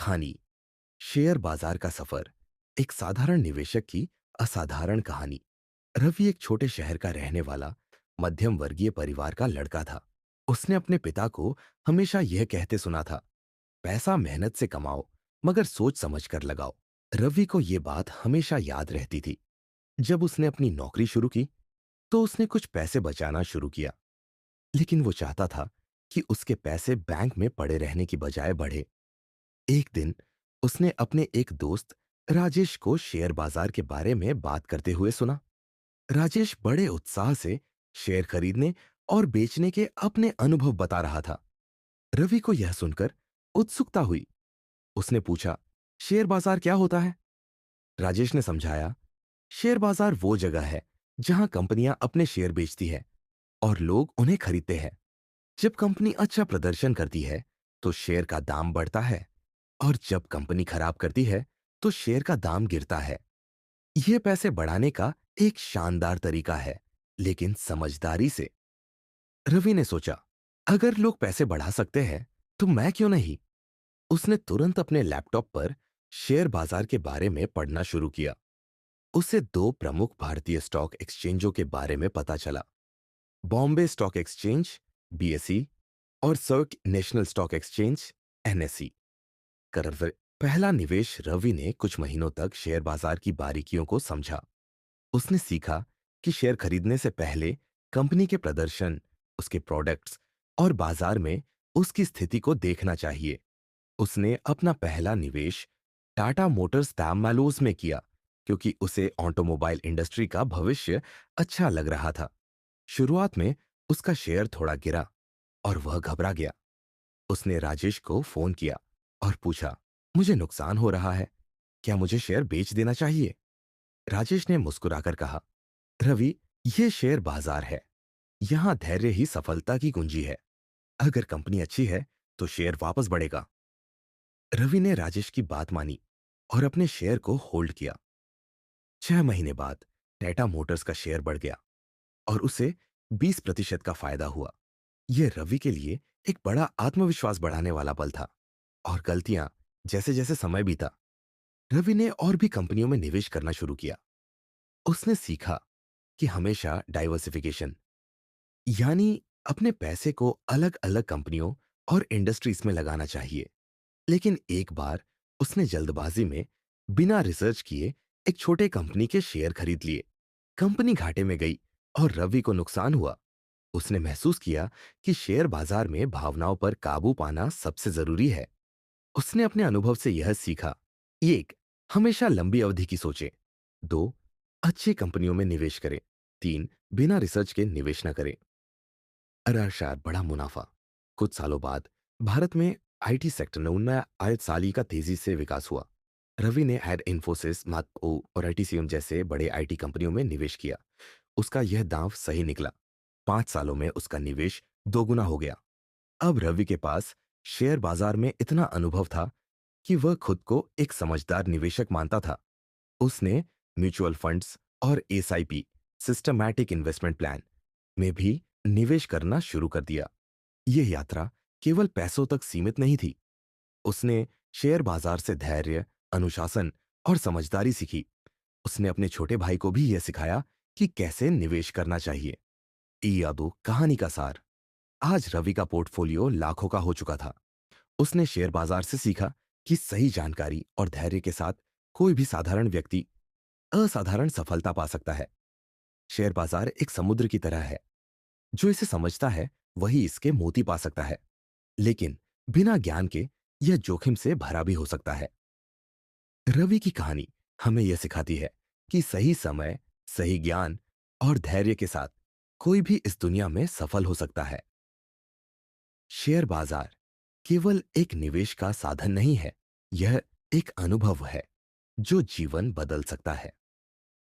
कहानी। शेयर बाजार का सफर। एक साधारण निवेशक की असाधारण कहानी। रवि एक छोटे शहर का रहने वाला मध्यम वर्गीय परिवार का लड़का था। उसने अपने पिता को हमेशा यह कहते सुना था, पैसा मेहनत से कमाओ, मगर सोच समझ कर लगाओ। रवि को यह बात हमेशा याद रहती थी। जब उसने अपनी नौकरी शुरू की तो उसने कुछ पैसे बचाना शुरू किया, लेकिन वो चाहता था कि उसके पैसे बैंक में पड़े रहने की बजाय बढ़े। एक दिन उसने अपने एक दोस्त राजेश को शेयर बाजार के बारे में बात करते हुए सुना। राजेश बड़े उत्साह से शेयर खरीदने और बेचने के अपने अनुभव बता रहा था। रवि को यह सुनकर उत्सुकता हुई। उसने पूछा, शेयर बाजार क्या होता है? राजेश ने समझाया, शेयर बाजार वो जगह है जहां कंपनियां अपने शेयर बेचती है और लोग उन्हें खरीदते हैं। जब कंपनी अच्छा प्रदर्शन करती है तो शेयर का दाम बढ़ता है, और जब कंपनी खराब करती है तो शेयर का दाम गिरता है। यह पैसे बढ़ाने का एक शानदार तरीका है, लेकिन समझदारी से। रवि ने सोचा, अगर लोग पैसे बढ़ा सकते हैं तो मैं क्यों नहीं? उसने तुरंत अपने लैपटॉप पर शेयर बाजार के बारे में पढ़ना शुरू किया। उसे दो प्रमुख भारतीय स्टॉक एक्सचेंजों के बारे में पता चला, बॉम्बे स्टॉक एक्सचेंज बीएसई और सर्क नेशनल स्टॉक एक्सचेंज एनएसई। पहला निवेश। रवि ने कुछ महीनों तक शेयर बाजार की बारीकियों को समझा। उसने सीखा कि शेयर खरीदने से पहले कंपनी के प्रदर्शन, उसके प्रोडक्ट्स और बाजार में उसकी स्थिति को देखना चाहिए। उसने अपना पहला निवेश टाटा मोटर्स तामालूज में किया, क्योंकि उसे ऑटोमोबाइल इंडस्ट्री का भविष्य अच्छा लग रहा था। शुरुआत में उसका शेयर थोड़ा गिरा और वह घबरा गया। उसने राजेश को फोन किया और पूछा, मुझे नुकसान हो रहा है, क्या मुझे शेयर बेच देना चाहिए? राजेश ने मुस्कुराकर कहा, रवि, ये शेयर बाजार है। यहां धैर्य ही सफलता की कुंजी है। अगर कंपनी अच्छी है तो शेयर वापस बढ़ेगा। रवि ने राजेश की बात मानी और अपने शेयर को होल्ड किया। 6 महीने बाद टाटा मोटर्स का शेयर बढ़ गया और उसे 20% का फायदा हुआ। यह रवि के लिए एक बड़ा आत्मविश्वास बढ़ाने वाला पल था। और गलतियां, जैसे जैसे समय बीता, रवि ने और भी कंपनियों में निवेश करना शुरू किया। उसने सीखा कि हमेशा डाइवर्सिफिकेशन, यानी अपने पैसे को अलग अलग कंपनियों और इंडस्ट्रीज में लगाना चाहिए। लेकिन एक बार उसने जल्दबाजी में, बिना रिसर्च किए, एक छोटे कंपनी के शेयर खरीद लिए। कंपनी घाटे में गई और रवि को नुकसान हुआ। उसने महसूस किया कि शेयर बाजार में भावनाओं पर काबू पाना सबसे जरूरी है। उसने अपने अनुभव से यह सीखा, एक, हमेशा लंबी अवधि की सोचें। दो, अच्छी कंपनियों में निवेश करें। तीन, बिना रिसर्च के निवेश न करें। अराशार बड़ा मुनाफा। कुछ सालों बाद भारत में आईटी सेक्टर में उनमें आयत साली का तेजी से विकास हुआ। रवि ने एड इन्फोसिस, मात्को और आईटीसीएम जैसे बड़े आईटी कंपनियों में निवेश किया। उसका यह दांव सही निकला। 5 सालों में उसका निवेश दोगुना हो गया। अब रवि के पास शेयर बाजार में इतना अनुभव था कि वह खुद को एक समझदार निवेशक मानता था। उसने म्यूचुअल फंड्स और एसआईपी, सिस्टमैटिक इन्वेस्टमेंट प्लान, में भी निवेश करना शुरू कर दिया। यह यात्रा केवल पैसों तक सीमित नहीं थी। उसने शेयर बाजार से धैर्य, अनुशासन और समझदारी सीखी। उसने अपने छोटे भाई को भी यह सिखाया कि कैसे निवेश करना चाहिए। यादो कहानी का सार। आज रवि का पोर्टफोलियो लाखों का हो चुका था। उसने शेयर बाजार से सीखा कि सही जानकारी और धैर्य के साथ कोई भी साधारण व्यक्ति असाधारण सफलता पा सकता है। शेयर बाजार एक समुद्र की तरह है। जो इसे समझता है वही इसके मोती पा सकता है, लेकिन बिना ज्ञान के यह जोखिम से भरा भी हो सकता है। रवि की कहानी हमें यह सिखाती है कि सही समय, सही ज्ञान और धैर्य के साथ कोई भी इस दुनिया में सफल हो सकता है। शेयर बाजार केवल एक निवेश का साधन नहीं है, यह एक अनुभव है जो जीवन बदल सकता है।